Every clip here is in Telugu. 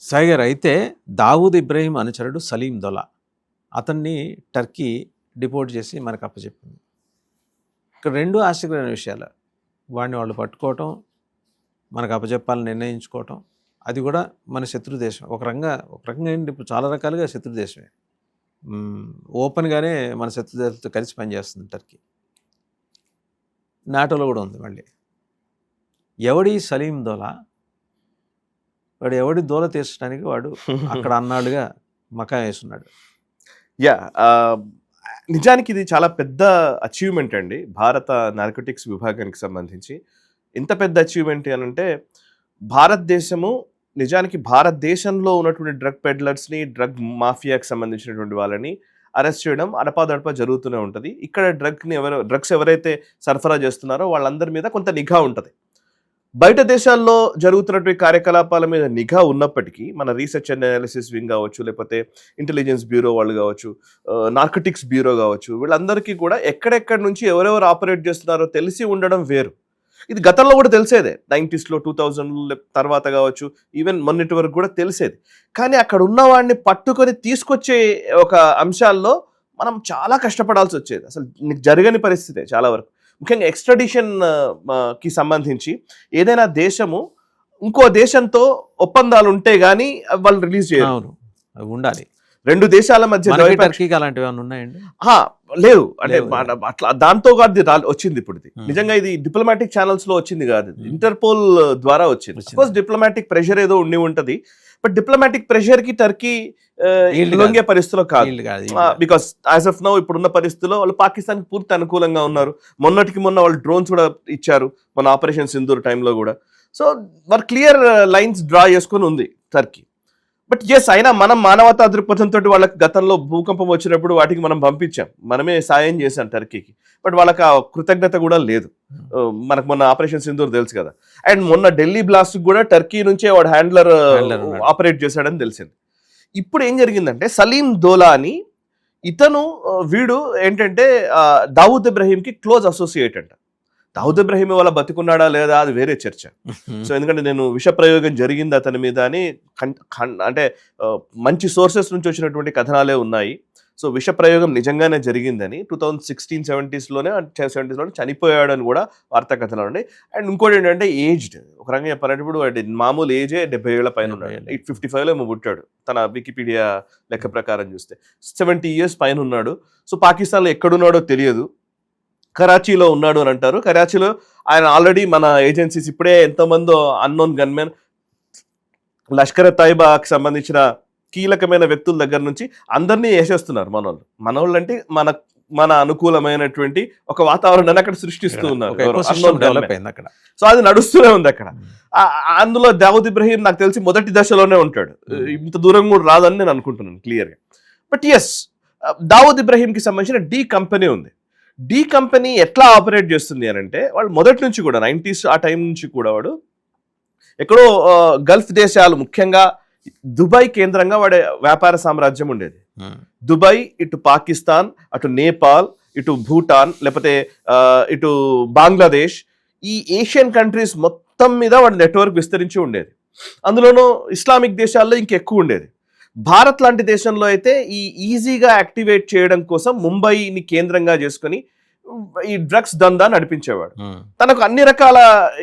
సాయి గారు, అయితే దావూద్ ఇబ్రాహీం అనుచరుడు సలీం దొలా అతన్ని టర్కీ డిపోర్ట్ చేసి మనకు అప్పచెప్పింది. ఇక్కడ రెండు ఆశ్చర్యమైన విషయాలు. వాడిని వాళ్ళు పట్టుకోవటం, మనకు అప్పచెప్పాలని నిర్ణయించుకోవటం, అది కూడా మన శత్రు దేశం. ఒక రకంగా ఏంటి, ఇప్పుడు చాలా రకాలుగా శత్రు దేశమే. ఓపెన్గానే మన శత్రు దేశాలతో కలిసి పనిచేస్తుంది టర్కీ. నాటోలో కూడా ఉంది. మళ్ళీ ఎవడి సలీం దొలా, వాడు ఎవడి దూల తీర్చడానికి వాడు అక్కడ అన్నాడుగా మకా వేస్తున్నాడు. నిజానికి ఇది చాలా పెద్ద అచీవ్మెంట్ అండి భారత నార్కోటిక్స్ విభాగానికి సంబంధించి. ఇంత పెద్ద అచీవ్మెంట్ అంటే భారతదేశము నిజానికి భారతదేశంలో ఉన్నటువంటి డ్రగ్ పెడ్లర్స్ని, డ్రగ్ మాఫియాకి సంబంధించినటువంటి వాళ్ళని అరెస్ట్ చేయడం అడపాదడపా జరుగుతూనే ఉంటుంది. ఇక్కడ డ్రగ్స్ ఎవరైతే సరఫరా చేస్తున్నారో వాళ్ళందరి మీద కొంత నిఘా ఉంటుంది. బయట దేశాల్లో జరుగుతున్నటువంటి కార్యకలాపాల మీద నిఘా ఉన్నప్పటికీ మన రీసెర్చ్ అండ్ అనాలిసిస్ వింగ్ కావచ్చు, లేకపోతే ఇంటెలిజెన్స్ బ్యూరో వాళ్ళు కావచ్చు, నార్కోటిక్స్ బ్యూరో కావచ్చు, వీళ్ళందరికీ కూడా ఎక్కడెక్కడి నుంచి ఎవరెవరు ఆపరేట్ చేస్తున్నారో తెలిసి ఉండడం వేరు. ఇది గతంలో కూడా తెలిసేదే, 90sలో 2000 తర్వాత కావచ్చు, ఈవెన్ మొన్నటి వరకు కూడా తెలిసేది. కానీ అక్కడ ఉన్నవాడిని పట్టుకొని తీసుకొచ్చే ఒక అంశాల్లో మనం చాలా కష్టపడాల్సి వచ్చేది. అసలు జరగని పరిస్థితే చాలా వరకు. ముఖ్యంగా ఎక్స్ట్రాడిషన్ కి సంబంధించి ఏదైనా దేశము ఇంకో దేశంతో ఒప్పందాలు ఉంటే గానీ వాళ్ళు రిలీజ్ చేయరు, ఉండాలి. రెండు దేశాల మధ్య అలాంటివి ఉన్నాయండి? లేదు, అంటే అట్లా దాంతో కాదు వచ్చింది. ఇప్పుడు నిజంగా ఇది డిప్లొమాటిక్ ఛానల్స్ లో వచ్చింది కాదు, ఇంటర్పోల్ ద్వారా వచ్చింది. సపోజ్ డిప్లొమాటిక్ ప్రెషర్ ఏదో ఉండి ఉంటది, బట్ డిప్లొమాటిక్ ప్రెషర్ కి టర్కీ లొంగే పరిస్థితిలో కాదు. బికాస్ యాజ్ ఆఫ్ నౌ ఇప్పుడున్న పరిస్థితుల్లో వాళ్ళు పాకిస్తాన్ పూర్తి అనుకూలంగా ఉన్నారు. మొన్నటికి మొన్న వాళ్ళు డ్రోన్స్ కూడా ఇచ్చారు మన ఆపరేషన్ సింధూర్ టైంలో కూడా. సో వారు క్లియర్ లైన్స్ డ్రా చేసుకుని ఉంది టర్కీ. బట్ ఎస్, అయినా మనం మానవతా దృక్పథంతో వాళ్ళకి గతంలో భూకంపం వచ్చినప్పుడు వాటికి మనం పంపించాం, మనమే సాయం చేశాం టర్కీకి. బట్ వాళ్ళకి ఆ కృతజ్ఞత కూడా లేదు. మనకు మొన్న ఆపరేషన్ సింధూర్ తెలుసు కదా, అండ్ మొన్న ఢిల్లీ బ్లాస్ట్ కూడా టర్కీ నుంచే వాడు హ్యాండ్లర్ ఆపరేట్ చేశాడని తెలిసింది. ఇప్పుడు ఏం జరిగిందంటే సలీం దోలా అని వీడు ఏంటంటే దావూద్ ఇబ్రాహీంకి క్లోజ్ అసోసియేట్ అంట. దావూద్ ఇబ్రాహీం వాళ్ళ బతికున్నాడా లేదా అది వేరే చర్చ. సో ఎందుకంటే నేను విష ప్రయోగం జరిగింది అతని మీద అని అంటే మంచి సోర్సెస్ నుంచి వచ్చినటువంటి కథనాలే ఉన్నాయి. సో విష ప్రయోగం నిజంగానే జరిగిందని 2016-70sలోనే చనిపోయాడు అని కూడా వార్తా కథనాలు ఉన్నాయి. అండ్ ఇంకోటి ఏంటంటే ఏజ్డ్, ఒక రకంగా చెప్పాలంటే ఇప్పుడు మామూలు ఏజే 70 ఏళ్ల పైన ఉన్నాడు. 55లో ఏమో పుట్టాడు తన వికీపీడియా లెక్క ప్రకారం చూస్తే. 70 years పైన ఉన్నాడు. సో పాకిస్తాన్లో ఎక్కడున్నాడో తెలియదు, కరాచీలో ఉన్నాడు అని అంటారు. కరాచీలో ఆయన ఆల్రెడీ మన ఏజెన్సీస్ ఇప్పుడే ఎంతోమందో అన్నోన్ గన్మెన్, లష్కర్ తైబాకి సంబంధించిన కీలకమైన వ్యక్తుల దగ్గర నుంచి అందరినీ వేసేస్తున్నారు మనోళ్ళు అంటే మన అనుకూలమైనటువంటి ఒక వాతావరణాన్ని అక్కడ సృష్టిస్తూ ఉన్నారు. సో అది నడుస్తూనే ఉంది అక్కడ. అందులో దావూద్ ఇబ్రాహీం నాకు తెలిసి మొదటి దశలోనే ఉంటాడు, ఇంత దూరం కూడా రాదని నేను అనుకుంటున్నాను క్లియర్గా. బట్ ఎస్, దావూద్ ఇబ్రాహీంకి సంబంధించిన డి కంపెనీ ఉంది. డి కంపెనీ ఎట్లా ఆపరేట్ చేస్తుంది అని అంటే, వాళ్ళు మొదటి నుంచి కూడా 90s ఆ టైం నుంచి కూడా వాడు ఎక్కడో గల్ఫ్ దేశాలు, ముఖ్యంగా దుబాయ్ కేంద్రంగా వాడే వ్యాపార సామ్రాజ్యం ఉండేది. దుబాయ్, ఇటు పాకిస్తాన్, అటు నేపాల్, ఇటు భూటాన్, లేకపోతే ఇటు బంగ్లాదేశ్, ఈ ఏషియన్ కంట్రీస్ మొత్తం మీద వాడి నెట్వర్క్ విస్తరించి ఉండేది. అందులోనూ ఇస్లామిక్ దేశాల్లో ఇంకెక్కువ ఉండేది. భారత్ లాంటి దేశంలో అయితే ఈ ఈజీగా యాక్టివేట్ చేయడం కోసం ముంబైని కేంద్రంగా చేసుకుని ఈ డ్రగ్స్ దందా నడిపించేవాడు. తనకు అన్ని రకాల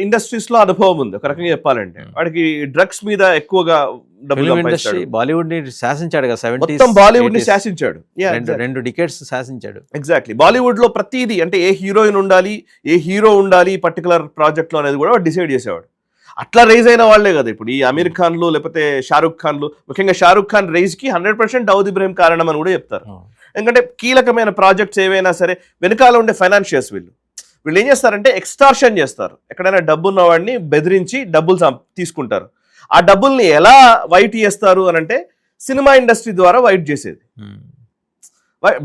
ఇండస్ట్రీస్ లో అనుభవం ఉంది. ఒక రకంగా చెప్పాలంటే వాడికి డ్రగ్స్ మీద ఎక్కువగా బాలీవుడ్ ని శాసించాడు కదా, మొత్తం బాలీవుడ్ ని శాసించాడు, 2 decades శాసించాడు. ఎగ్జాక్ట్లీ. బాలీవుడ్ లో ప్రతిదీ అంటే ఏ హీరోయిన్ ఉండాలి, ఏ హీరో ఉండాలి పర్టికులర్ ప్రాజెక్ట్ లో అనేది కూడా వాడు డిసైడ్ చేసేవాడు. అట్లా రైజ్ అయిన వాళ్లే కదా ఇప్పుడు ఈ అమీర్ ఖాన్లు, లేకపోతే షారుఖ్ ఖాన్లు. ముఖ్యంగా షారుఖ్ ఖాన్ రైజ్ కి 100% దావూద్ ఇబ్రాహీం కారణం అని కూడా చెప్తారు. ఎందుకంటే కీలకమైన ప్రాజెక్ట్స్ ఏవైనా సరే వెనకాల ఉండే ఫైనాన్షియర్స్ వీళ్ళు ఏం చేస్తారంటే ఎక్స్టార్షన్ చేస్తారు. ఎక్కడైనా డబ్బు ఉన్న వాడిని బెదిరించి డబ్బులు తీసుకుంటారు. ఆ డబ్బుల్ని ఎలా వైట్ చేస్తారు అని అంటే సినిమా ఇండస్ట్రీ ద్వారా వైట్ చేసేది.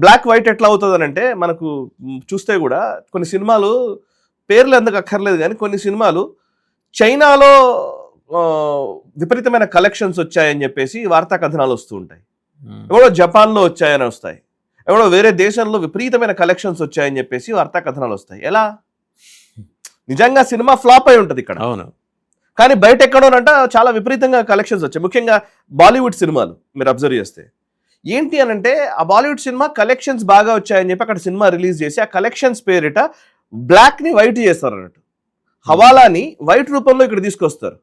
బ్లాక్ వైట్ ఎట్లా అవుతుంది అని అంటే, మనకు చూస్తే కూడా కొన్ని సినిమాలు పేర్లు ఎందుకు అక్కర్లేదు కానీ కొన్ని సినిమాలు చైనాలో విపరీతమైన కలెక్షన్స్ వచ్చాయని చెప్పేసి వార్తా కథనాలు వస్తూ ఉంటాయి. ఎవడో జపాన్లో వచ్చాయని వస్తాయి, ఎవడో వేరే దేశంలో విపరీతమైన కలెక్షన్స్ వచ్చాయని చెప్పేసి వార్తా కథనాలు వస్తాయి. ఎలా? నిజంగా సినిమా ఫ్లాప్ అయి ఉంటుంది ఇక్కడ. అవును. కానీ బయట ఎక్కడోనంట చాలా విపరీతంగా కలెక్షన్స్ వచ్చాయి, ముఖ్యంగా బాలీవుడ్ సినిమాలు మీరు అబ్జర్వ్ చేస్తే. ఏంటి అని అంటే ఆ బాలీవుడ్ సినిమా కలెక్షన్స్ బాగా వచ్చాయని చెప్పి అక్కడ సినిమా రిలీజ్ చేసి ఆ కలెక్షన్స్ పేరిట బ్లాక్ ని వైట్ చేస్తారు అన్నట్టు, హవాలాని వైట్ రూపంలో ఇక్కడ తీసుకొస్తారు.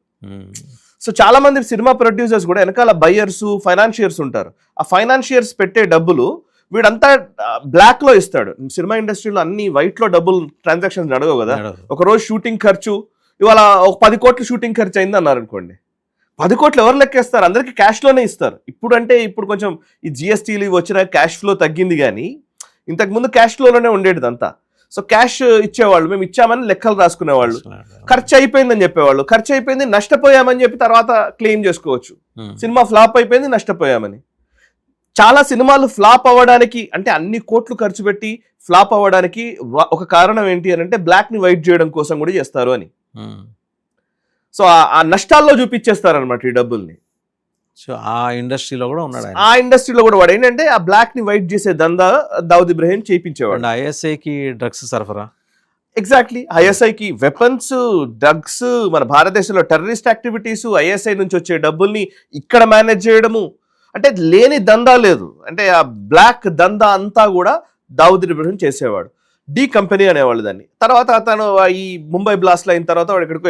సో చాలా మంది సినిమా ప్రొడ్యూసర్స్ కూడా వెనకాల బయ్యర్స్ ఫైనాన్షియర్స్ ఉంటారు. ఆ ఫైనాన్షియర్స్ పెట్టే డబ్బులు వీడంతా బ్లాక్ లో ఇస్తాడు. సినిమా ఇండస్ట్రీలో అన్ని వైట్ లో డబ్బులు ట్రాన్సాక్షన్స్ నడవవు కదా. ఒక రోజు షూటింగ్ ఖర్చు ఇవాళ ఒక 10 కోట్ల షూటింగ్ ఖర్చు అయింది అన్నారు అనుకోండి, 10 కోట్లు ఎవరు లెక్కేస్తారు? అందరికి క్యాష్ లోనే ఇస్తారు. ఇప్పుడు కొంచెం ఈ జిఎస్టీలు ఇవి వచ్చిన క్యాష్ ఫ్లో తగ్గింది, కానీ ఇంతకు ముందు క్యాష్ ఫ్లోలోనే ఉండేది అంతా. సో క్యాష్ ఇచ్చేవాళ్ళు, మేము ఇచ్చామని లెక్కలు రాసుకునేవాళ్ళు. ఖర్చు అయిపోయిందని చెప్పేవాళ్ళు, ఖర్చు అయిపోయింది నష్టపోయామని చెప్పి తర్వాత క్లెయిమ్ చేసుకోవచ్చు. సినిమా ఫ్లాప్ అయిపోయింది నష్టపోయామని. చాలా సినిమాలు ఫ్లాప్ అవ్వడానికి అంటే అన్ని కోట్లు ఖర్చు పెట్టి ఫ్లాప్ అవ్వడానికి ఒక కారణం ఏంటి అని అంటే బ్లాక్ ని వైట్ చేయడం కోసం కూడా చేస్తారు అని. సో ఆ నష్టాల్లో చూపించేస్తారు అనమాట ఈ డబ్బుల్ని. సో ఆ ఇండస్ట్రీలో కూడా ఉన్నాడు. ఆ ఇండస్ట్రీలో కూడా వాడు ఏంటంటే ఆ బ్లాక్ ని వైట్ చేసే దందా దావుద్ ఇబ్రహీం చేయించేవాడు. ఐఎస్ఐకి డ్రగ్స్ సరఫరా, ఎగ్జాక్ట్లీ ఐఎస్ఐకి వెపన్స్, డ్రగ్స్, మన భారతదేశంలో టెర్రరిస్ట్ యాక్టివిటీస్, ఐఎస్ఐ నుంచి వచ్చే డబ్బుల్ని ఇక్కడ మేనేజ్ చేయడము, అంటే లేని దందా లేదు. అంటే ఆ బ్లాక్ దందా అంతా కూడా దావుద్ ఇబ్రహీం చేసేవాడు. డి కంపెనీ అనేవాళ్ళు దాన్ని. తర్వాత అతను ఈ ముంబై బ్లాస్ట్ అయిన తర్వాత వాడు ఎక్కడికో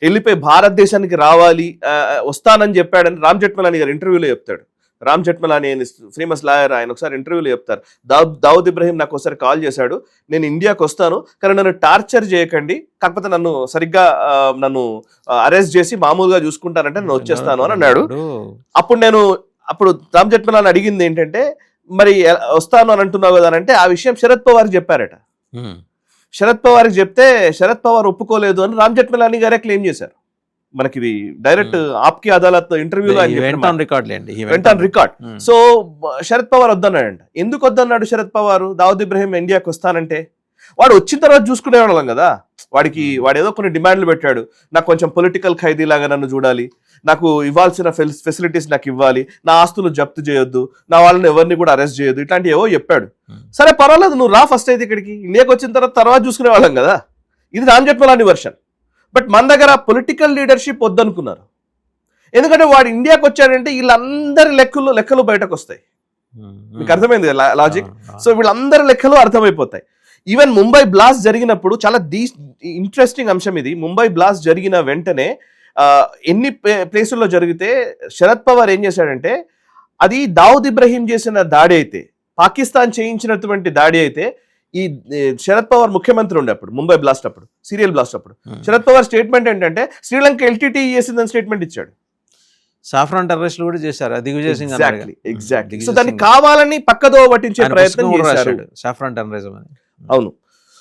వెళ్ళిపోయి భారతదేశానికి రావాలి వస్తానని చెప్పాడని రామ్ జెఠ్మలానీ గారు ఇంటర్వ్యూలో చెప్తాడు. రామ్ జెఠ్మలానీ ఫేమస్ లాయర్, ఆయన ఒకసారి ఇంటర్వ్యూలో చెప్తారు, దావుద్ ఇబ్రహీం నాకు ఒకసారి కాల్ చేశాడు, నేను ఇండియాకి వస్తాను కానీ నన్ను టార్చర్ చేయకండి, కాకపోతే నన్ను సరిగ్గా నన్ను అరెస్ట్ చేసి మామూలుగా చూసుకుంటానంటే నేను వచ్చేస్తాను అని అన్నాడు. అప్పుడు రామ్ జెఠ్మలానీ అడిగింది ఏంటంటే, మరి వస్తాను అని అంటున్నావు కదా అంటే, ఆ విషయం శరద్ పవార్కి చెప్పారట. శరద్ పవార్కి చెప్తే శరద్ పవార్ ఒప్పుకోలేదు అని రామ్ జెఠ్మలానీ గారే క్లెయిమ్ చేశారు. మనకి ఇది డైరెక్ట్ ఆప్కి అదాలత్ ఇంటర్వ్యూలో రికార్డ్. సో శరద్ పవార్ వద్దన్నాడంట. ఎందుకు వద్దన్నాడు శరద్ పవార్? దావుద్ ఇబ్రహీం ఇండియాకి వస్తానంటే వాడు వచ్చిన తర్వాత చూసుకునే వాళ్ళం కదా. వాడు ఏదో కొన్ని డిమాండ్లు పెట్టాడు, నాకు కొంచెం పొలిటికల్ ఖైదీ లాగా నన్ను చూడాలి, నాకు ఇవ్వాల్సిన ఫెసిలిటీస్ నాకు ఇవ్వాలి, నా ఆస్తులు జప్తు చేయొద్దు, నా వాళ్ళని ఎవరిని కూడా అరెస్ట్ చేయొద్దు, ఇట్లాంటి ఏవో చెప్పాడు. సరే పర్వాలేదు, నువ్వు రా ఫస్ట్ అయితే ఇక్కడికి, ఇండియాకి వచ్చిన తర్వాత చూసుకునే వాళ్ళం కదా. ఇది రామ్ జెఠ్మలానీ వర్షన్. బట్ మన దగ్గర పొలిటికల్ లీడర్షిప్ వద్దనుకున్నారు. ఎందుకంటే వాడు ఇండియాకి వచ్చాడంటే వీళ్ళందరి లెక్కలు బయటకు వస్తాయి. మీకు అర్థమైంది లాజిక్? సో వీళ్ళందరి లెక్కలు అర్థమైపోతాయి. ఈవెన్ ముంబై బ్లాస్ట్ జరిగినప్పుడు చాలా ఇంట్రెస్టింగ్ అంశం ఇది. ముంబై బ్లాస్ట్ జరిగిన వెంటనే ఎన్ని ప్లేసుల్లో జరిగితే శరద్ పవార్ ఏం చేశాడంటే, అది దావుద్ ఇబ్రహీం చేసిన దాడి అయితే, పాకిస్తాన్ చేయించినటువంటి దాడి అయితే, ఈ శరద్ పవార్ ముఖ్యమంత్రి ఉండే అప్పుడు ముంబై బ్లాస్ట్ అప్పుడు, సీరియల్ బ్లాస్ట్ అప్పుడు, శరద్ పవార్ స్టేట్మెంట్ ఏంటంటే శ్రీలంక ఎల్టీటీ చేసిందని స్టేట్మెంట్ ఇచ్చాడు. సాఫ్రాన్ టెర్రరిస్టులు కూడా చేశారు, దిగ్విజయ్ సింగ్. ఎగ్జాక్ట్లీ. సో దాన్ని కావాలని పక్కదో పట్టించే ప్రయత్నం చేశారు సాఫ్రాన్ టెర్రరిజం అని. అవును.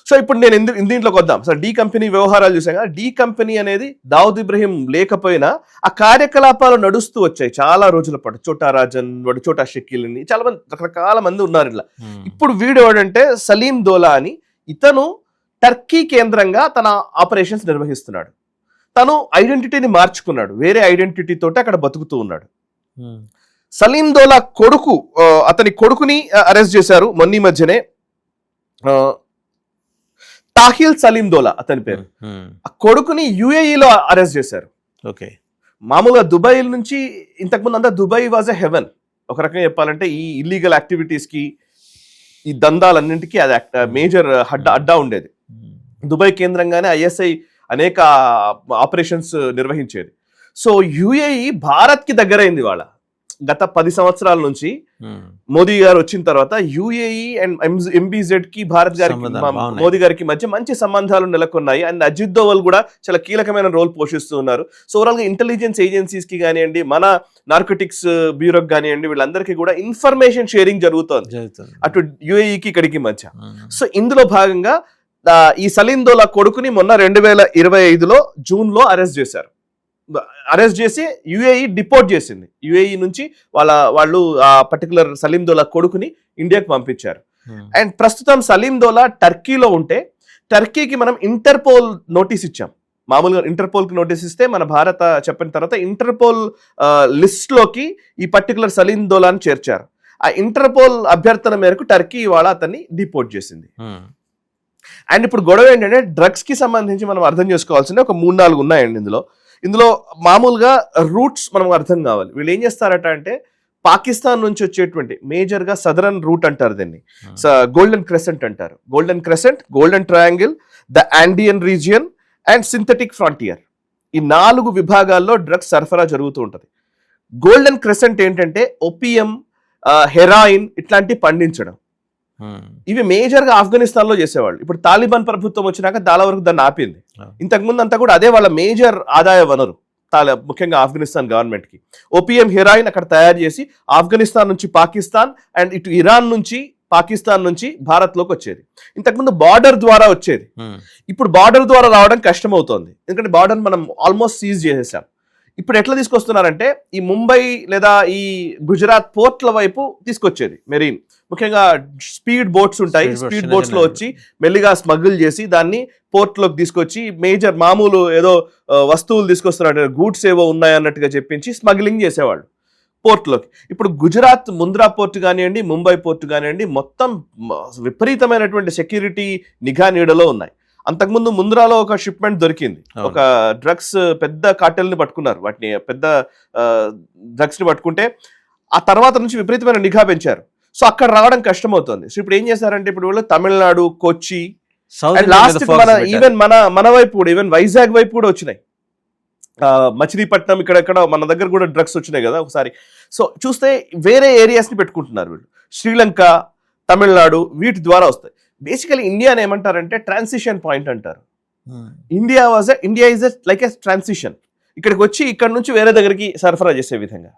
సో ఇప్పుడు నేను దీంట్లోకి వద్దాం. సో డి కంపెనీ వ్యవహారాలు చూసాం కదా. డి కంపెనీ అనేది దావుద్ ఇబ్రహీం లేకపోయినా ఆ కార్యకలాపాలు నడుస్తూ వచ్చాయి చాలా రోజుల పాటు. చోటా రాజన్, వాడు చోటా షకీల్ అని చాలా మంది, రకరకాల మంది ఉన్నారు ఇలా. ఇప్పుడు వీడు ఎవడంటే సలీం దోలా అని, ఇతను టర్కీ కేంద్రంగా తన ఆపరేషన్స్ నిర్వహిస్తున్నాడు. తను ఐడెంటిటీని మార్చుకున్నాడు, వేరే ఐడెంటిటీ తోటి అక్కడ బతుకుతూ ఉన్నాడు. సలీం దోలా కొడుకు, అతని కొడుకుని అరెస్ట్ చేశారు మొన్న మధ్యనే. తాహిల్ సలీం దోలా అతని పేరు. ఆ కొడుకుని యుఏఈలో అరెస్ట్ చేశారు. ఓకే. మామూలుగా దుబాయ్ నుంచి ఇంతకుముందు అంతా దుబాయ్ వాజ్ ఎ హెవెన్. ఒక రకంగా చెప్పాలంటే ఈ ఇల్లీగల్ యాక్టివిటీస్ కి, ఈ దందాలన్నింటికి అది మేజర్ అడ్డా ఉండేది. దుబాయ్ కేంద్రంగానే ఐఎస్ఐ అనేక ఆపరేషన్స్ నిర్వహించేది. సో యుఏఈ భారత్ కి దగ్గరైంది వాళ్ళ. గత 10 సంవత్సరాల నుంచి మోదీ గారు వచ్చిన తర్వాత యుఏఈ అండ్ ఎంబీజెడ్ కి భారత్ గారికి, మోదీ గారికి మధ్య మంచి సంబంధాలు నెలకొన్నాయి. అండ్ అజిత్ దోవల్ కూడా చాలా కీలకమైన రోల్ పోషిస్తూ ఉన్నారు. సో ఓవరాల్ గా ఇంటెలిజెన్స్ ఏజెన్సీస్ కి కానివ్వండి, మన నార్కోటిక్స్ బ్యూరోకి కానివ్వండి, వీళ్ళందరికీ కూడా ఇన్ఫర్మేషన్ షేరింగ్ జరుగుతోంది అటు యుఏఈకి ఇక్కడికి మధ్య. సో ఇందులో భాగంగా ఈ సలీం దోలా కొడుకుని మొన్న 2025లో జూన్ లో అరెస్ట్ చేశారు. అరెస్ట్ చేసి యుఏఈ డిపోర్ట్ చేసింది. యుఏఈ నుంచి వాళ్ళు ఆ పర్టికులర్ సలీం దోలా కొడుకుని ఇండియాకి పంపించారు. అండ్ ప్రస్తుతం సలీం దోలా టర్కీలో ఉంటే, టర్కీకి మనం ఇంటర్పోల్ నోటీస్ ఇచ్చాం. మామూలుగా ఇంటర్పోల్ కి నోటీస్ ఇస్తే మన భారత చెప్పిన తర్వాత ఇంటర్పోల్ లిస్ట్ లోకి ఈ పర్టికులర్ సలీం దోలాని చేర్చారు. ఆ ఇంటర్పోల్ అభ్యర్థన మేరకు టర్కీ ఇవాళ అతన్ని డిపోర్ట్ చేసింది. అండ్ ఇప్పుడు గొడవ ఏంటంటే డ్రగ్స్ కి సంబంధించి మనం అర్థం చేసుకోవాల్సింది ఒక 3-4 ఉన్నాయండి ఇందులో. ఇందులో మామూలుగా రూట్స్ మనం అర్థం కావాలి. వీళ్ళు ఏం చేస్తారట అంటే పాకిస్తాన్ నుంచి వచ్చేటువంటి మేజర్ గా సదరన్ రూట్ అంటారు దీన్ని, గోల్డెన్ క్రెసెంట్ అంటారు. Golden crescent, golden triangle, the Andean region and synthetic frontier, ఈ 4 విభాగాల్లో డ్రగ్స్ సరఫరా జరుగుతూ ఉంటుంది. గోల్డెన్ క్రెసెంట్ ఏంటంటే ఒపియం, హెరాయిన్ ఇట్లాంటి పండించడం. ఇవి మేజర్ గా ఆఫ్ఘనిస్తాన్ లో చేసేవాళ్ళు. ఇప్పుడు తాలిబాన్ ప్రభుత్వం వచ్చినాక చాలా వరకు దాన్ని ఆపింది. ఇంతకుముందు అంతా కూడా అదే వాళ్ళ మేజర్ ఆదాయ వనరు, ముఖ్యంగా ఆఫ్ఘనిస్తాన్ గవర్నమెంట్ కి. ఓపియం, హెరాయిన్ అక్కడ తయారు చేసి ఆఫ్ఘనిస్తాన్ నుంచి పాకిస్తాన్ అండ్ ఇటు ఇరాన్ నుంచి పాకిస్తాన్ నుంచి భారత్ లోకి వచ్చేది. ఇంతకుముందు బార్డర్ ద్వారా వచ్చేది. ఇప్పుడు బార్డర్ ద్వారా రావడం కష్టం అవుతోంది, ఎందుకంటే బార్డర్ మనం ఆల్మోస్ట్ సీజ్ చేసేసాం. ఇప్పుడు ఎట్లా తీసుకొస్తున్నారంటే ఈ ముంబై లేదా ఈ గుజరాత్ పోర్ట్ల వైపు తీసుకొచ్చేది మెరీన్, ముఖ్యంగా స్పీడ్ బోట్స్ ఉంటాయి. స్పీడ్ బోట్స్ లో వచ్చి మెల్లిగా స్మగుల్ చేసి దాన్ని పోర్ట్ లోకి తీసుకొచ్చి మేజర్ మామూలు ఏదో వస్తువులు తీసుకొస్తున్నారు, గూడ్స్ ఏవో ఉన్నాయన్నట్టుగా చెప్పించి స్మగ్లింగ్ చేసేవాళ్ళు పోర్ట్లోకి. ఇప్పుడు గుజరాత్ ముంద్రా పోర్ట్ కానివ్వండి, ముంబై పోర్ట్ కానివ్వండి, మొత్తం విపరీతమైనటువంటి సెక్యూరిటీ నిఘా నీడలో ఉన్నాయి. అంతకుముందు ముంద్రాలో ఒక షిప్మెంట్ దొరికింది, ఒక డ్రగ్స్ పెద్ద కార్టెల్ని పట్టుకున్నారు, వాటిని పెద్ద డ్రగ్స్ ని పట్టుకుంటే ఆ తర్వాత నుంచి విపరీతమైన నిఘా పెంచారు. సో అక్కడ రావడం కష్టం అవుతుంది. సో ఇప్పుడు ఏం చేశారంటే ఇప్పుడు వీళ్ళు తమిళనాడు, కొచ్చి, లాస్ట్ ఈవెన్ మన వైపు కూడా, ఈవెన్ వైజాగ్ వైపు కూడా వచ్చినాయి, మచిలీపట్నం ఇక్కడ మన దగ్గర కూడా డ్రగ్స్ వచ్చినాయి కదా ఒకసారి. సో చూస్తే వేరే ఏరియాస్ ని పెట్టుకుంటున్నారు వీళ్ళు, శ్రీలంక, తమిళనాడు, వీటి ద్వారా వస్తాయి. బేసికలీ ఇండియాని ఏమంటారంటే ట్రాన్సిషన్ పాయింట్ అంటారు. India is like a transition, ఇక్కడికి వచ్చి ఇక్కడ నుంచి వేరే దగ్గరికి సరఫరా చేసే విధంగా.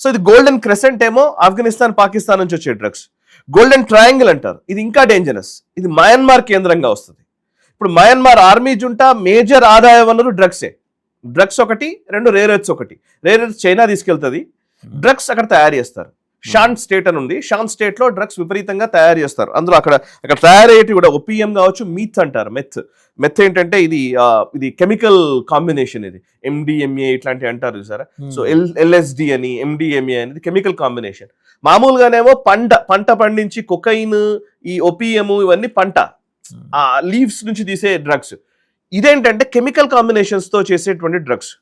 సో ఇది గోల్డెన్ క్రెసెంట్ ఏమో ఆఫ్ఘనిస్తాన్, పాకిస్తాన్ నుంచి వచ్చే డ్రగ్స్. గోల్డెన్ ట్రయాంగిల్ అంటారు, ఇది ఇంకా డేంజరస్, ఇది మయన్మార్ కేంద్రంగా వస్తుంది. ఇప్పుడు మయన్మార్ ఆర్మీ జుంటా మేజర్ ఆదాయ వనరు డ్రగ్సే. డ్రగ్స్ ఒకటి, 2 రేర్ ఎర్త్స్ ఒకటి. రేర్ ఎర్త్స్ చైనా తీసుకెళ్తుంది, డ్రగ్స్ అక్కడ తయారు చేస్తారు. షాన్ స్టేట్ అని ఉంది, షాన్ స్టేట్ లో డ్రగ్స్ విపరీతంగా తయారు చేస్తారు. అందులో అక్కడ తయారయ్యేటి కూడా ఒపిఎం కావచ్చు, మీత్ అంటారు. మెత్ ఏంటంటే ఇది కెమికల్ కాంబినేషన్, ఇది ఎండిఎంఏ ఇట్లాంటివి అంటారు చూసారా. సో ఎల్ఎస్డి అని, ఎండిఎంఏ అనేది కెమికల్ కాంబినేషన్. మామూలుగానేమో పంట పండించి కొకైన్, ఈ ఒపిఎం ఇవన్నీ పంట ఆ లీవ్స్ నుంచి తీసే డ్రగ్స్. ఇదేంటంటే కెమికల్ కాంబినేషన్స్ తో చేసేటువంటి డ్రగ్స్.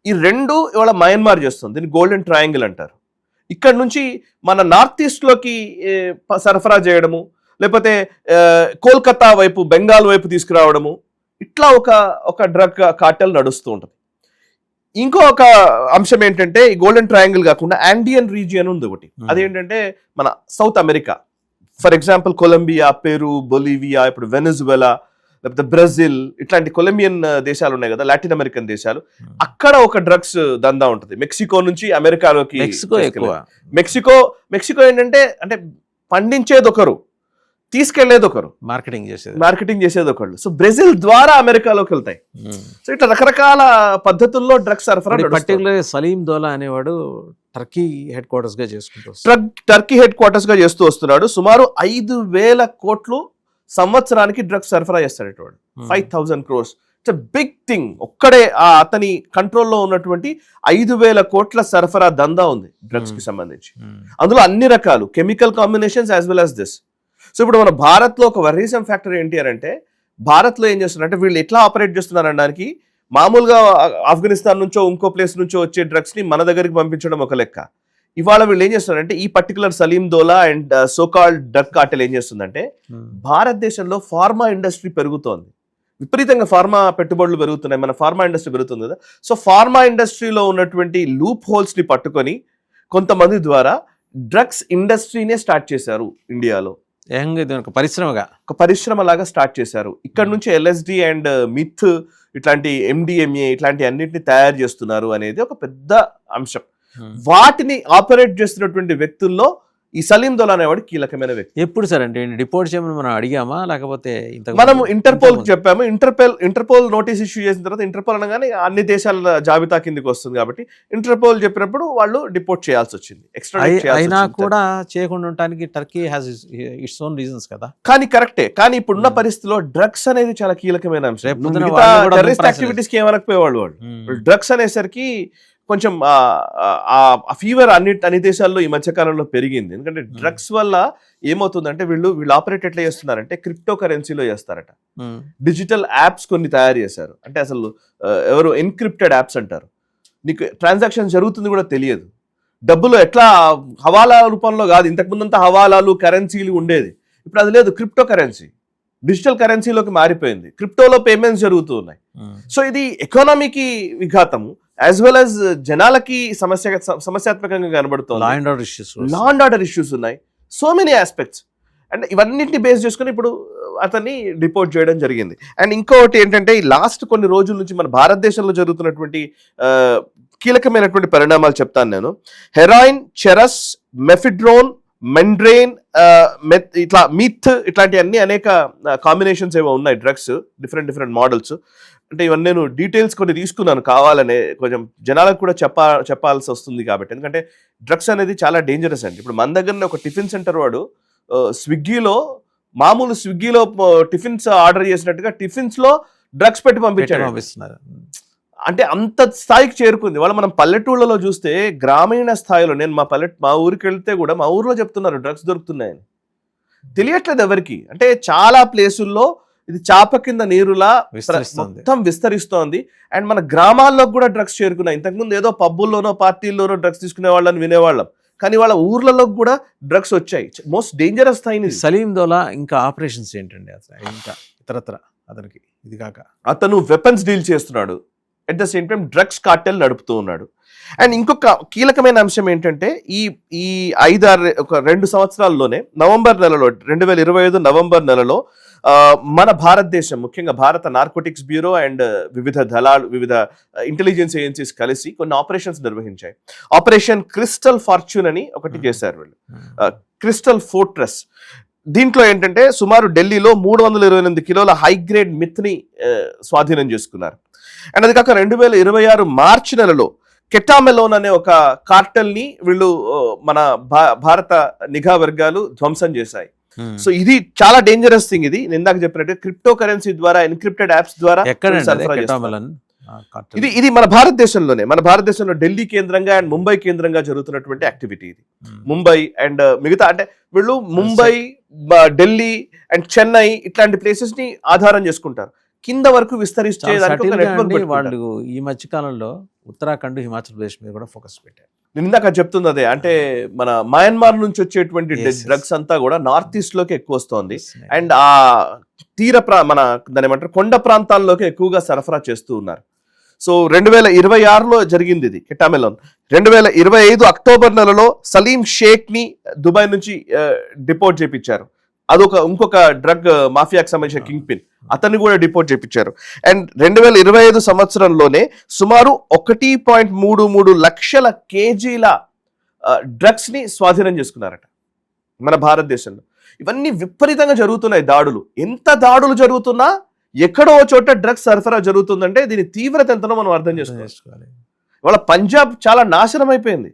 ఈ 2 ఇవాళ మయన్మార్ చేస్తుంది, దీన్ని గోల్డెన్ ట్రయాంగిల్ అంటారు. ఇక్కడ నుంచి మన నార్త్ ఈస్ట్ లోకి సరఫరా చేయడము, లేకపోతే కోల్కతా వైపు, బెంగాల్ వైపు తీసుకురావడము, ఇట్లా ఒక డ్రగ్ కార్టెల్ నడుస్తూ ఉంటుంది. ఇంకో ఒక అంశం ఏంటంటే ఈ గోల్డెన్ ట్రయాంగిల్ కాకుండా ఆండియన్ రీజియన్ ఉంది ఒకటి. అదేంటంటే మన South America, for example Colombia, Peru, Bolivia, ఇప్పుడు వెనజువెలా, లేకపోతే బ్రెజిల్, ఇట్లాంటి కొలంబియన్ దేశాలు ఉన్నాయి కదా, లాటిన్ అమెరికన్ దేశాలు, అక్కడ ఒక డ్రగ్స్ దందా ఉంటుంది. మెక్సికో నుంచి అమెరికాలోకి. మెక్సికో ఏంటంటే అంటే పండించేది ఒకరు, తీసుకెళ్లేది ఒకరు, మార్కెటింగ్ చేసేది ఒకళ్ళు. సో బ్రెజిల్ ద్వారా అమెరికాలోకి వెళ్తాయి. సో ఇట్లా రకరకాల పద్ధతుల్లో డ్రగ్స్ సరఫరా. పర్టికులర్ సలీం దోలా అనేవాడు టర్కీ హెడ్ క్వార్టర్స్ గా చేస్తూ వస్తున్నాడు. సుమారు 5,000 కోట్లు సంవత్సరానికి డ్రగ్స్ సరఫరా చేస్తాడు ఇటువంటి 5,000 crores. It's big thing. ఒక్కడే అతని కంట్రోల్లో ఉన్నటువంటి 5,000 కోట్ల సరఫరా దందా ఉంది డ్రగ్స్ కి సంబంధించి. అందులో అన్ని రకాలు chemical combinations as well as this. So ఇప్పుడు మన భారత్ లో ఒక వరీసం ఫ్యాక్టర్ ఏంటి అంటే, భారత్ లో ఏం చేస్తున్నారంటే వీళ్ళు ఎట్లా ఆపరేట్ చేస్తున్నారు అనడానికి, మామూలుగా ఆఫ్ఘనిస్తాన్ నుంచో ఇంకో ప్లేస్ నుంచో వచ్చే డ్రగ్స్ ని మన దగ్గరికి పంపించడం ఒక లెక్క. ఇవాళ వీళ్ళు ఏం చేస్తున్నారంటే ఈ particular Salim Dola and so called drug cartel ఏం చేస్తుందంటే, భారతదేశంలో ఫార్మా ఇండస్ట్రీ పెరుగుతోంది, విపరీతంగా ఫార్మా పెట్టుబడులు పెరుగుతున్నాయి, మన ఫార్మా ఇండస్ట్రీ పెరుగుతుంది కదా. సో ఫార్మా ఇండస్ట్రీలో ఉన్నటువంటి లూప్ హోల్స్ ని పట్టుకొని కొంతమంది ద్వారా డ్రగ్స్ ఇండస్ట్రీనే స్టార్ట్ చేశారు ఇండియాలో. ఒక పరిశ్రమ లాగా స్టార్ట్ చేశారు. ఇక్కడ నుంచి ఎల్ఎస్డి అండ్ మిత్, ఇట్లాంటి ఎండిఎంఏ, ఇట్లాంటి అన్నింటినీ తయారు చేస్తున్నారు అనేది ఒక పెద్ద అంశం. వాటిని ఆపరేట్ చేస్తున్నటువంటి వ్యక్తుల్లో ఈ సలీం దోలా అనేవాడు కీలకమైన వ్యక్తి. ఎప్పుడు సార్ అంటే డిపోర్ట్ చేయమని మనం అడిగామా, లేకపోతే మనం ఇంటర్పోల్ చెప్పాము. ఇంటర్పోల్ నోటీస్ ఇష్యూ చేసిన తర్వాత, ఇంటర్పోల్ అనగానే అన్ని దేశాల జాబితా కిందకి వస్తుంది కాబట్టి ఇంటర్పోల్ చెప్పినప్పుడు వాళ్ళు డిపోర్ట్ చేయాల్సి వచ్చింది. అయినా కూడా చేయకుండా ఉండడానికి Turkey has its own reasons కదా. కానీ కరెక్టే, కానీ ఇప్పుడున్న పరిస్థితిలో డ్రగ్స్ అనేది చాలా కీలకమైన అంశం. టెర్రరిస్ట్ యాక్టివిటీస్ కి ఏమనకపోయేవాళ్ళు వాళ్ళు. డ్రగ్స్ అనేసరికి కొంచెం ఆ ఫీవర్ అన్ని దేశాల్లో ఈ మధ్యకాలంలో పెరిగింది. ఎందుకంటే డ్రగ్స్ వల్ల ఏమవుతుందంటే వీళ్ళు ఆపరేట్ ఎట్లా చేస్తున్నారంటే క్రిప్టో కరెన్సీలో చేస్తారట. డిజిటల్ యాప్స్ కొన్ని తయారు చేశారు. అంటే అసలు ఎవరు ఎన్క్రిప్టెడ్ యాప్స్ అంటారు. నీకు ట్రాన్సాక్షన్ జరుగుతుంది కూడా తెలియదు. డబ్బులు ఎట్లా హవాలా రూపంలో కాదు, ఇంతకుముందంతా హవాలాలు కరెన్సీలు ఉండేది. ఇప్పుడు అది లేదు, క్రిప్టో కరెన్సీ డిజిటల్ కరెన్సీలోకి మారిపోయింది. క్రిప్టోలో పేమెంట్స్ జరుగుతూ ఉన్నాయి. సో ఇది ఎకానమీకి విఘాతము, యాజ్ వెల్ యాజ్ జనాలకి సమస్యాత్మకంగా కనబడుతుంది. లా అండ్ ఆర్డర్ ఇష్యూస్ ఉన్నాయి. So many aspects. అండ్ ఇవన్నింటిని బేస్ చేసుకుని ఇప్పుడు అతన్ని డిపోర్ట్ చేయడం జరిగింది. అండ్ ఇంకొకటి ఏంటంటే ఈ లాస్ట్ కొన్ని రోజుల నుంచి మన భారతదేశంలో జరుగుతున్నటువంటి కీలకమైనటువంటి పరిణామాలు చెప్తాను నేను. హెరాయిన్, చెరస్, మెఫిడ్రోన్, మెండ్రైన్, ఇట్లా మిత్, ఇట్లాంటి అన్ని అనేక కాంబినేషన్స్ ఏవో ఉన్నాయి డ్రగ్స్, డిఫరెంట్ మోడల్స్. అంటే ఇవన్నీ నేను డీటెయిల్స్ కొన్ని తీసుకున్నాను కావాలనే, కొంచెం జనాలకు కూడా చెప్పాల్సి వస్తుంది కాబట్టి. ఎందుకంటే డ్రగ్స్ అనేది చాలా డేంజరస్ అండి. ఇప్పుడు మన దగ్గర ఒక టిఫిన్ సెంటర్ వాడు స్విగ్గీలో టిఫిన్స్ ఆర్డర్ చేసినట్టుగా టిఫిన్స్ లో డ్రగ్స్ పెట్టి పంపించారు. అంటే అంత స్థాయికి చేరుకుంది. వాళ్ళు మనం పల్లెటూళ్ళలో చూస్తే గ్రామీణ స్థాయిలో, నేను మా ఊరికి వెళ్తే కూడా మా ఊర్లో చెప్తున్నారు డ్రగ్స్ దొరుకుతున్నాయని. తెలియట్లేదు ఎవరికి. అంటే చాలా ప్లేసుల్లో ఇది చాప కింద నీరులా మొత్తం విస్తరిస్తోంది. అండ్ మన గ్రామాల్లో కూడా డ్రగ్స్ చేరుకున్నాయి. ఇంతకుముందు ఏదో పబ్బుల్లోనో పార్టీల్లోనో డ్రగ్స్ తీసుకునే వాళ్ళని వినేవాళ్ళం, కానీ వాళ్ళ ఊర్లలో కూడా డ్రగ్స్ వచ్చాయి. మోస్ట్ డేంజరస్ స్థాయి. సలీం దౌలా ఇంకా ఆపరేషన్స్ ఏంటండి అసలు, ఇంకా ఇతరత్ర అతనికి ఇది కాక అతను వెపన్స్ డీల్ చేస్తున్నాడు, at the same time drugs Cartel నడుపుతూ ఉన్నాడు. అండ్ ఇంకొక కీలకమైన అంశం ఏంటంటే ఈ 2 సంవత్సరాల్లోనే నవంబర్ నెలలో 2025 నవంబర్ నెలలో మన భారతదేశం, ముఖ్యంగా భారత నార్కోటిక్స్ బ్యూరో అండ్ వివిధ ఇంటెలిజెన్స్ ఏజెన్సీస్ కలిసి కొన్ని ఆపరేషన్స్ నిర్వహించాయి. ఆపరేషన్ క్రిస్టల్ ఫార్చ్యూన్ అని ఒకటి చేశారు వీళ్ళు, క్రిస్టల్ ఫోర్ట్రెస్. దీంట్లో ఏంటంటే సుమారు ఢిల్లీలో 328 కిలోల హైగ్రేడ్ మిత్ని స్వాధీనం చేసుకున్నారు. అండ్ అది కాక 2026 మార్చి నెలలో కెటామెలోన్ అనే ఒక కార్టెల్ ని వీళ్ళు మన భారత నిఘా వర్గాలు ధ్వంసం చేశాయి. సో ఇది చాలా డేంజరస్ థింగ్. ఇది నేను ఇందాక చెప్పినట్టు క్రిప్టో కరెన్సీ ద్వారా, ఎన్క్రిప్టెడ్ యాప్స్ ద్వారా ఇది మన భారతదేశంలో ఢిల్లీ కేంద్రంగా అండ్ ముంబై కేంద్రంగా జరుగుతున్నటువంటి యాక్టివిటీ ఇది. ముంబై అండ్ మిగతా, అంటే వీళ్ళు ముంబై, ఢిల్లీ అండ్ చెన్నై ఇట్లాంటి ప్లేసెస్ ని ఆధారం చేసుకుంటారు. కింద వరకు విస్తరించేదానికి వాళ్ళు ఈ మధ్య కాలంలో ఉత్తరాఖండ్, హిమాచల్ ప్రదేశ్ మీద కూడా ఫోకస్ పెట్టారు. నేను ఇందాక చెప్తుంది అదే. అంటే మన మయన్మార్ నుంచి వచ్చేటువంటి డ్రగ్స్ అంతా కూడా నార్త్ ఈస్ట్ లోకి ఎక్కువ వస్తోంది. అండ్ ఆ మన దాని ఏమంటారు కొండ ప్రాంతాల్లోకి ఎక్కువగా సరఫరా చేస్తూ ఉన్నారు. సో 2026లో జరిగింది ఇది కెటామెలోన్. 2025 అక్టోబర్ నెలలో సలీం షేక్ ని దుబాయ్ నుంచి డిపోర్ట్ చేయించారు. ఇంకొక డ్రగ్ మాఫియాకి సంబంధించిన కింగ్ పిన్, అతన్ని కూడా డిపోర్ట్ చేయించారు. అండ్ 2025 సంవత్సరంలోనే సుమారు 1.33 లక్షల కేజీల డ్రగ్స్ ని స్వాధీనం చేసుకున్నారట మన భారతదేశంలో. ఇవన్నీ విపరీతంగా జరుగుతున్నాయి దాడులు. ఎంత దాడులు జరుగుతున్నా ఎక్కడో చోట డ్రగ్స్ సరఫరా జరుగుతుందంటే దీని తీవ్రత ఎంతనో మనం అర్థం చేసుకోవాలి. ఇవాళ పంజాబ్ చాలా నాశనం అయిపోయింది.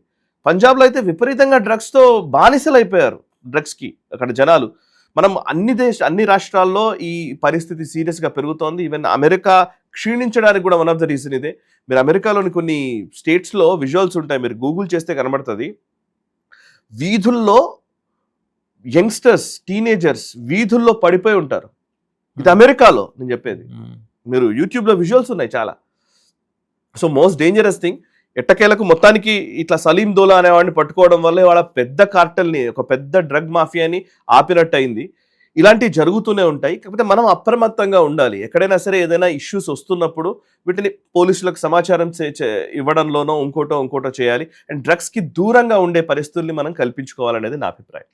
పంజాబ్లో అయితే విపరీతంగా డ్రగ్స్ తో బానిసలు అయిపోయారు. డ్రగ్స్ కి అక్కడ జనాలు. మనం అన్ని రాష్ట్రాల్లో ఈ పరిస్థితి సీరియస్ గా పెరుగుతోంది. ఈవెన్ అమెరికా క్షీణించడానికి కూడా వన్ ఆఫ్ ద రీజన్ ఇదే. మీరు అమెరికాలోని కొన్ని స్టేట్స్ లో విజువల్స్ ఉంటాయి, మీరు గూగుల్ చేస్తే కనబడుతుంది. వీధుల్లో యంగ్స్టర్స్, టీనేజర్స్ వీధుల్లో పడిపోయి ఉంటారు. ఇది అమెరికాలో నేను చెప్పేది. మీరు యూట్యూబ్ లో విజువల్స్ ఉన్నాయి చాలా. So most dangerous thing. ఎట్టకేలకు మొత్తానికి ఇట్లా సలీం దౌలా అనేవాడిని పట్టుకోవడం వల్ల వాళ్ళ పెద్ద కార్టెల్ని, ఒక పెద్ద డ్రగ్ మాఫియాని ఆపినట్టు అయింది. ఇలాంటివి జరుగుతూనే ఉంటాయి. కాకపోతే మనం అప్రమత్తంగా ఉండాలి. ఎక్కడైనా సరే ఏదైనా ఇష్యూస్ వస్తున్నప్పుడు వీటిని పోలీసులకు సమాచారం ఇవ్వడంలోనో ఇంకోటో చేయాలి. అండ్ డ్రగ్స్ కి దూరంగా ఉండే పరిస్థితుల్ని మనం కల్పించుకోవాలనేది నా అభిప్రాయం.